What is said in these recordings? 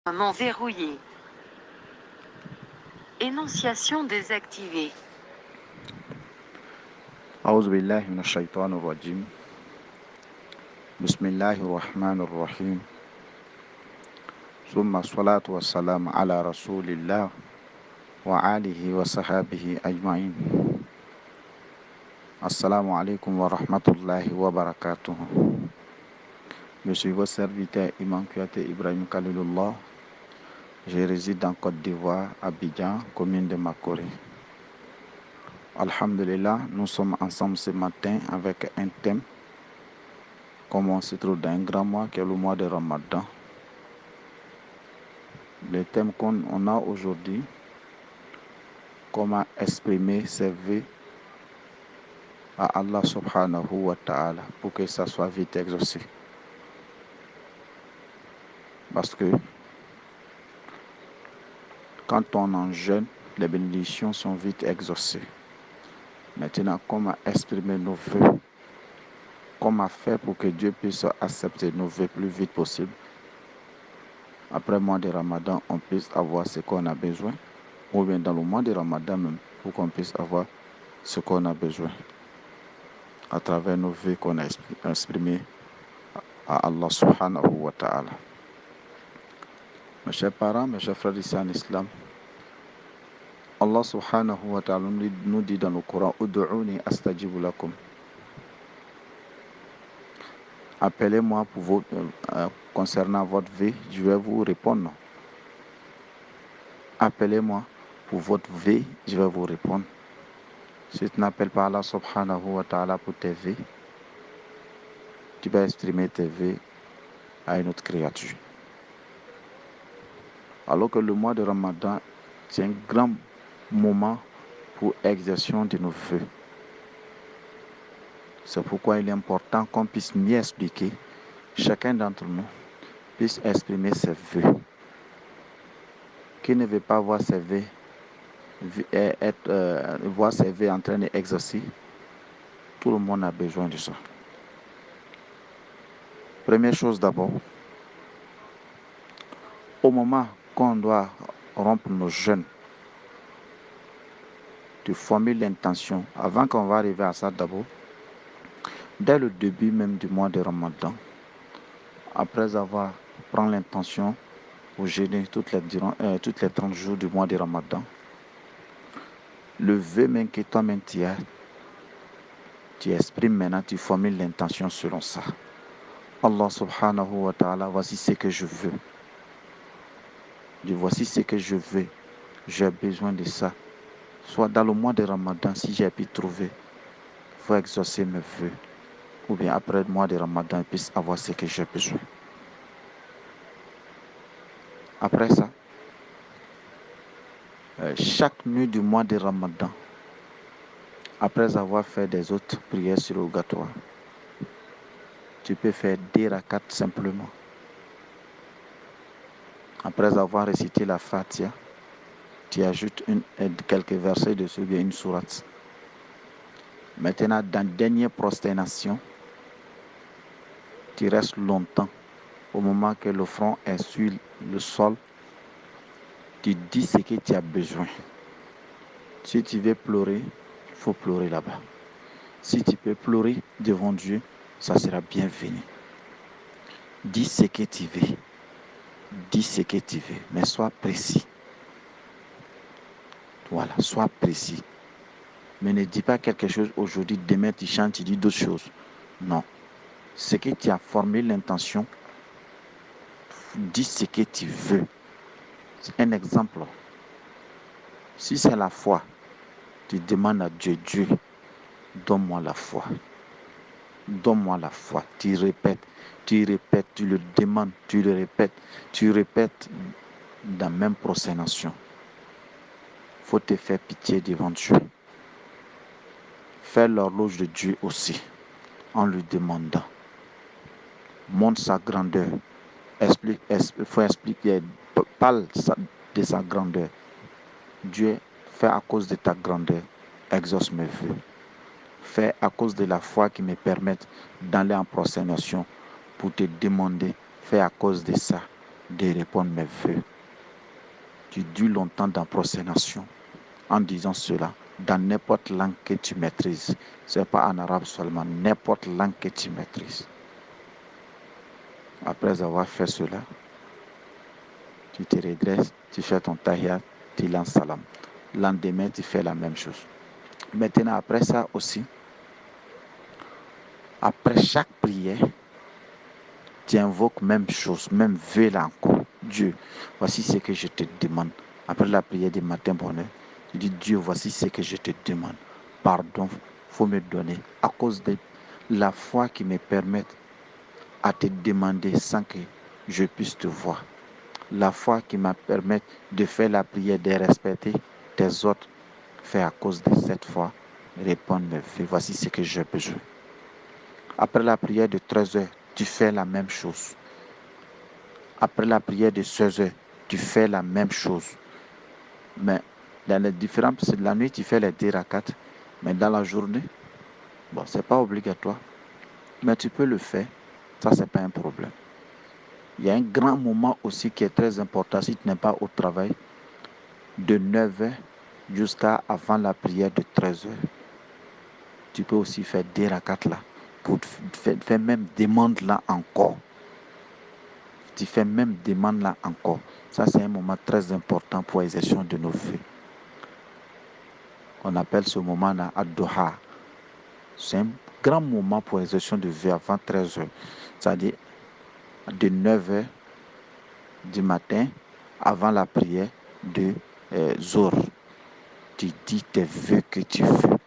Enregistrement verrouillé. Énonciation désactivée. أعوذ بالله من الشيطان الرجيم. بسم الله الرحمن الرحيم. ثم الصلاة والسلام على رسول الله وآله وصحبه أجمعين. Assalamu alaikum wa rahmatullahi wa barakatuh. Je suis votre serviteur Imam Kouyaté Ibrahim Khalilullah. Je réside en Côte d'Ivoire, Abidjan, commune de Makori. Alhamdulillah, nous sommes ensemble ce matin avec un thème. Comme on se trouve dans un grand mois qui est le mois de Ramadan. Le thème qu'on a aujourd'hui, comment exprimer ses vœux à Allah subhanahu wa ta'ala pour que ça soit vite exaucé. Parce que quand on en jeûne, les bénédictions sont vite exaucées. Maintenant, comment exprimer nos vœux? Comment faire pour que Dieu puisse accepter nos vœux plus vite possible? Après le mois de Ramadan, on puisse avoir ce qu'on a besoin. Ou bien dans le mois de Ramadan même, pour qu'on puisse avoir ce qu'on a besoin. À travers nos vœux qu'on a exprimés à Allah subhanahu wa ta'ala. Mes chers parents, mes chers frères ici en islam, Allah subhanahu wa ta'ala nous dit dans le Coran, Udu'uni astajibu lakum. Appelez-moi pour concernant votre vie, je vais vous répondre. Appelez-moi pour votre vie, je vais vous répondre. Si tu n'appelles pas Allah subhanahu wa ta'ala pour tes vies, tu vas exprimer tes vies à une autre créature. Alors que le mois de Ramadan, c'est un grand moment pour exercition de nos vœux. C'est pourquoi il est important qu'on puisse mieux expliquer, chacun d'entre nous puisse exprimer ses vœux. Qui ne veut pas voir ses vœux voir ses vœux en train d'exercer? Tout le monde a besoin de ça. Première chose d'abord, au moment qu'on doit rompre nos jeûnes, de former l'intention, avant qu'on va arriver à ça d'abord, dès le début même du mois de Ramadan, après avoir pris l'intention pour jeûner toutes les 30 jours du mois de Ramadan, le vœu même que toi-même tu exprimes maintenant, tu formules l'intention selon ça. Allah subhanahu wa ta'ala, voici ce que je veux. Voici ce que je veux. J'ai besoin de ça. Soit dans le mois de Ramadan, si j'ai pu trouver, il faut exaucer mes vœux. Ou bien après le mois de Ramadan, je puisse avoir ce que j'ai besoin. Après ça, chaque nuit du mois de Ramadan, après avoir fait des autres prières surrogatoires, tu peux faire des rakats simplement. Après avoir récité la Fatiha, tu ajoutes quelques versets dessus, bien une sourate. Maintenant, dans la dernière prosternation, tu restes longtemps. Au moment que le front est sur le sol, tu dis ce que tu as besoin. Si tu veux pleurer, il faut pleurer là-bas. Si tu peux pleurer devant Dieu, ça sera bienvenu. Dis ce que tu veux. Dis ce que tu veux, mais sois précis. Voilà, sois précis. Mais ne dis pas quelque chose aujourd'hui, demain tu chantes, tu dis d'autres choses. Non. Ce que tu as formé l'intention, dis ce que tu veux. Un exemple. Si c'est la foi, tu demandes à Dieu, Dieu, donne-moi la foi. Donne-moi la foi. Tu répètes, tu le demandes, tu le répètes dans la même prosternation. Il faut te faire pitié devant Dieu. Faire l'horloge de Dieu aussi, en lui demandant. Montre sa grandeur. Il faut expliquer, parle de sa grandeur. Dieu, fais à cause de ta grandeur, exauce mes vœux. Fais à cause de la foi qui me permette d'aller en prosternation pour te demander. Fais à cause de ça, de répondre mes vœux. Tu dures longtemps dans prosternation en disant cela dans n'importe langue que tu maîtrises. Ce n'est pas en arabe seulement, n'importe langue que tu maîtrises. Après avoir fait cela, tu te redresses, tu fais ton tahiyat, tu lances salam. Lendemain, tu fais la même chose. Maintenant, après ça aussi, après chaque prière, tu invoques même chose, même vœu là encore. Dieu, voici ce que je te demande. Après la prière du matin, bonheur, tu dis Dieu, voici ce que je te demande. Pardon, faut me donner à cause de la foi qui me permet à te demander sans que je puisse te voir. La foi qui m'a permis de faire la prière, de respecter tes ordres, fait à cause de cette foi, répondre mes vœux. Voici ce que j'ai besoin. Après la prière de 13 heures, tu fais la même chose. Après la prière de 16 heures, tu fais la même chose. Mais dans les différents, la nuit, tu fais les 10 rakats. Mais dans la journée, bon, c'est pas obligatoire. Mais tu peux le faire. Ça, c'est pas un problème. Il y a un grand moment aussi qui est très important si tu n'es pas au travail, de 9h jusqu'à avant la prière de 13h. Tu peux aussi faire des rakats là, pour faire même demande là encore. Tu fais même demande là encore. Ça, c'est un moment très important pour l'exercice de nos vœux. On appelle ce moment là Ad-Duha. C'est un grand moment pour l'exercice de vœux avant 13h. C'est-à-dire de 9h du matin avant la prière de Zohr. Tu dis tes vœux que tu veux.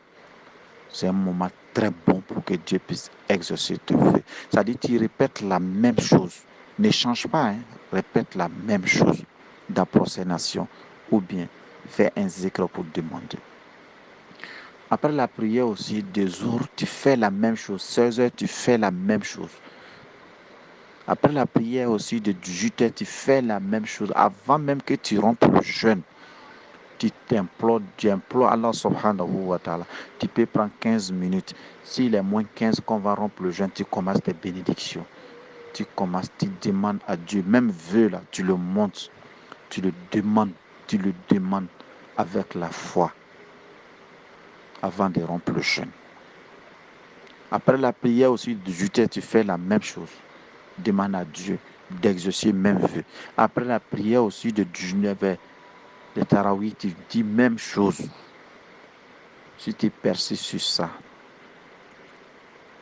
C'est un moment très bon pour que Dieu puisse exaucer tes vœux. C'est-à-dire tu répètes la même chose. Ne change pas, hein? Répète la même chose dans prosternation ou bien fais un zikr pour demander. Après la prière aussi des jours, tu fais la même chose. 16 heures, tu fais la même chose. Après la prière aussi de 18 heures, tu fais la même chose. Avant même que tu rompes le jeûne, tu implores Allah subhanahu wa ta'ala. Tu peux prendre 15 minutes. S'il est moins 15 qu'on va rompre le jeûne, tu commences tes bénédictions. Tu demandes à Dieu. Même vœu là, tu le montes. Tu le demandes avec la foi avant de rompre le jeûne. Après la prière aussi de 18 heures, tu fais la même chose. Demande à Dieu d'exaucer même vœu. Après la prière aussi de 19 heures, de Tarawih, tu dis même chose. Si tu persistes sur ça,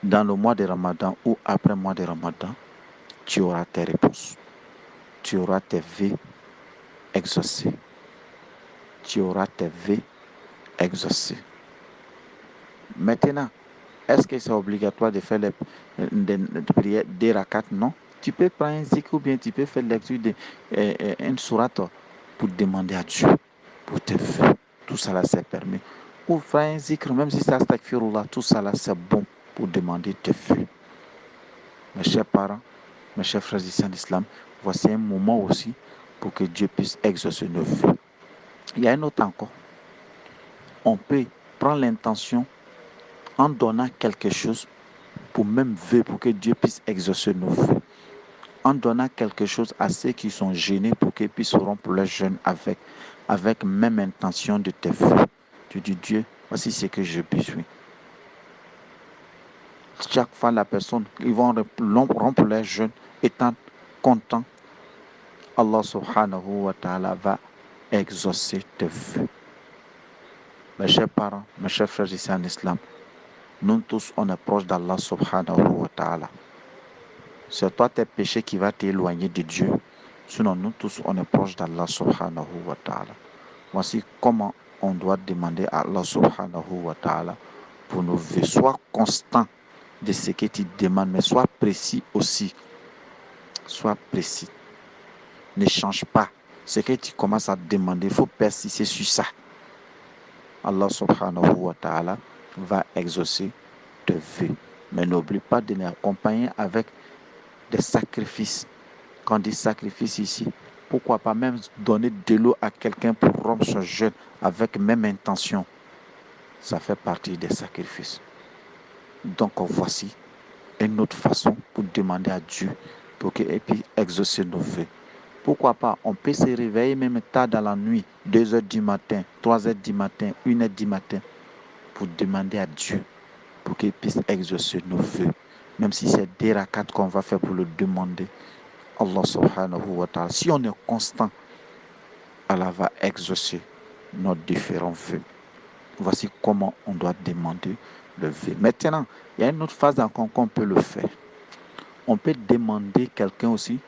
dans le mois de Ramadan ou après le mois de Ramadan, tu auras tes réponses. Tu auras tes vœux exaucés. Tu auras tes vœux exaucés. Maintenant, est-ce que c'est obligatoire de faire les prières des rakats? Non. Tu peux prendre un zikr ou bien tu peux faire lecture d'une sourate pour demander à Dieu pour tes vœux. Tout ça là, c'est permis. Ou faire un zikr, même si c'est astaghfirullah, tout ça là, c'est bon pour demander tes vœux. Mes chers parents, mes chers frères ici en islam, voici un moment aussi pour que Dieu puisse exaucer nos vœux. Il y a un autre encore. On peut prendre l'intention en donnant quelque chose pour même vœu, pour que Dieu puisse exaucer nos vœux. En donnant quelque chose à ceux qui sont gênés pour qu'ils puissent rompre leur jeûne avec même intention de tes vœux. Tu dis Dieu, voici ce que j'ai besoin. Chaque fois, la personne, ils vont rompre leur jeûne étant content. Allah subhanahu wa ta'ala va exaucer tes vœux. Mes chers parents, mes chers frères ici en islam, nous tous, on est proches d'Allah subhanahu wa ta'ala. C'est toi tes péchés qui va t'éloigner de Dieu. Sinon, nous tous, on est proches d'Allah subhanahu wa ta'ala. Voici comment on doit demander à Allah subhanahu wa ta'ala pour nos vœux. Sois constant de ce que tu demandes, mais sois précis aussi. Sois précis. Ne change pas. Ce que tu commences à demander, il faut persister sur ça. Allah subhanahu wa ta'ala va exaucer tes vœux. Mais n'oublie pas de l'accompagner avec des sacrifices. Quand on dit sacrifice ici, pourquoi pas même donner de l'eau à quelqu'un pour rompre son jeûne avec même intention. Ça fait partie des sacrifices. Donc voici une autre façon pour demander à Dieu pour qu'il puisse exaucer nos vœux. Pourquoi pas, on peut se réveiller même tard dans la nuit, 2 heures du matin, 3 heures du matin, 1 heure du matin, pour demander à Dieu pour qu'il puisse exaucer nos vœux. Même si c'est des rakats qu'on va faire pour le demander, Allah subhanahu wa ta'ala, si on est constant, Allah va exaucer nos différents vœux. Voici comment on doit demander le vœu. Maintenant, il y a une autre phase encore qu'on peut le faire. On peut demander quelqu'un aussi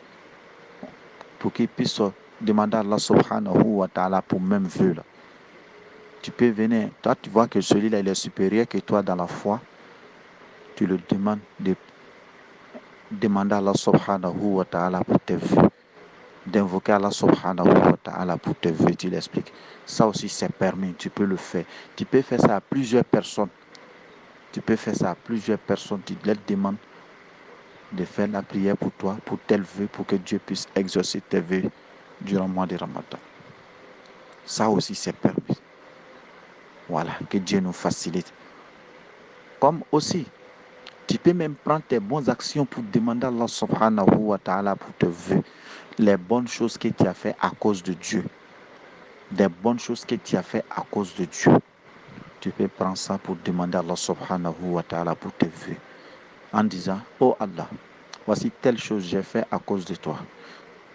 pour qu'il puisse demander à Allah subhanahu wa ta'ala pour même vœu là. Tu peux venir, toi tu vois que celui-là il est supérieur que toi dans la foi, tu le demandes de demander à Allah subhanahu wa ta'ala pour tes vœux, d'invoquer Allah subhanahu wa ta'ala pour tes vœux, tu l'expliques. Ça aussi c'est permis, tu peux le faire. Tu peux faire ça à plusieurs personnes. Tu peux faire ça à plusieurs personnes, tu leur demandes de faire la prière pour toi, pour tel vœu, pour que Dieu puisse exaucer tes vœux durant le mois de Ramadan. Ça aussi c'est permis. Voilà, que Dieu nous facilite. Comme aussi, tu peux même prendre tes bonnes actions pour demander à Allah subhanahu wa ta'ala pour tes vœux. Les bonnes choses que tu as fait à cause de Dieu. Des bonnes choses que tu as fait à cause de Dieu. Tu peux prendre ça pour demander à Allah subhanahu wa ta'ala pour tes vœux. En disant, oh Allah, voici telle chose j'ai fait à cause de toi.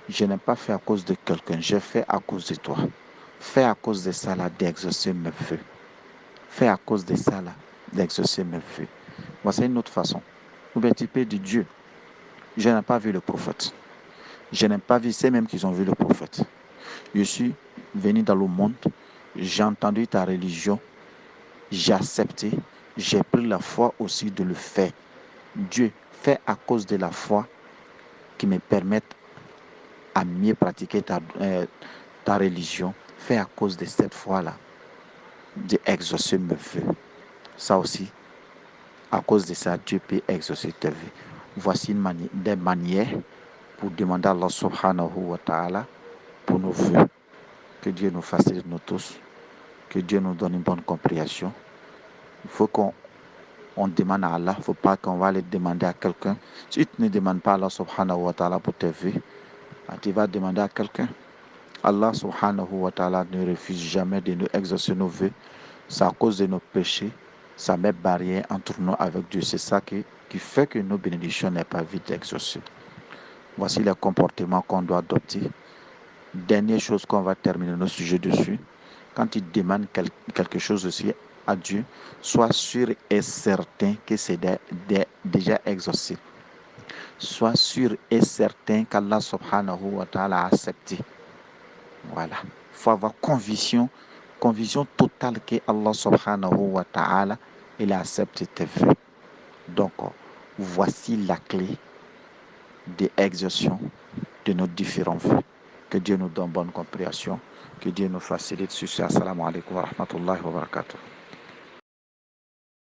Je n'ai pas fait à cause de quelqu'un, j'ai fait à cause de toi. Fais à cause de ça là d'exaucer mes vœux. Fais à cause de ça là d'exaucer mes vœux. Voici une autre façon. Ou bien tu peux dire Dieu, je n'ai pas vu le prophète. Je n'ai pas vu, c'est même qu'ils ont vu le prophète. Je suis venu dans le monde, j'ai entendu ta religion, j'ai accepté, j'ai pris la foi aussi de le faire. Dieu, fais à cause de la foi qui me permette à mieux pratiquer ta religion. Fais à cause de cette foi-là d'exaucer mes vœux. Ça aussi, à cause de ça, Dieu peut exaucer tes vœux. Voici des manières pour demander à Allah subhanahu wa ta'ala pour nos vœux. Que Dieu nous facilite nous tous. Que Dieu nous donne une bonne compréhension. Il faut qu'on demande à Allah. Il ne faut pas qu'on va aller demander à quelqu'un. Si tu ne demandes pas à Allah subhanahu wa ta'ala pour tes vœux, tu vas demander à quelqu'un. Allah subhanahu wa ta'ala ne refuse jamais de nous exaucer nos vœux. C'est à cause de nos péchés. Ça met barrière entre nous avec Dieu. C'est ça qui fait que nos bénédictions n'est pas vite exaucées. Voici les comportements qu'on doit adopter. Dernière chose qu'on va terminer nos sujets dessus. Quand tu demandes quelque chose aussi à Dieu, sois sûr et certain que c'est déjà exaucé. Sois sûr et certain qu'Allah subhanahu wa ta'ala a accepté. Voilà. Il faut avoir conviction totale que Allah subhanahu wa ta'ala il a accepté tes vœux. Donc, voici la clé de l'exaucement de nos différents vœux. Que Dieu nous donne bonne compréhension. Que Dieu nous facilite sur ça. Assalamu alaikum wa rahmatullahi wa barakatuh.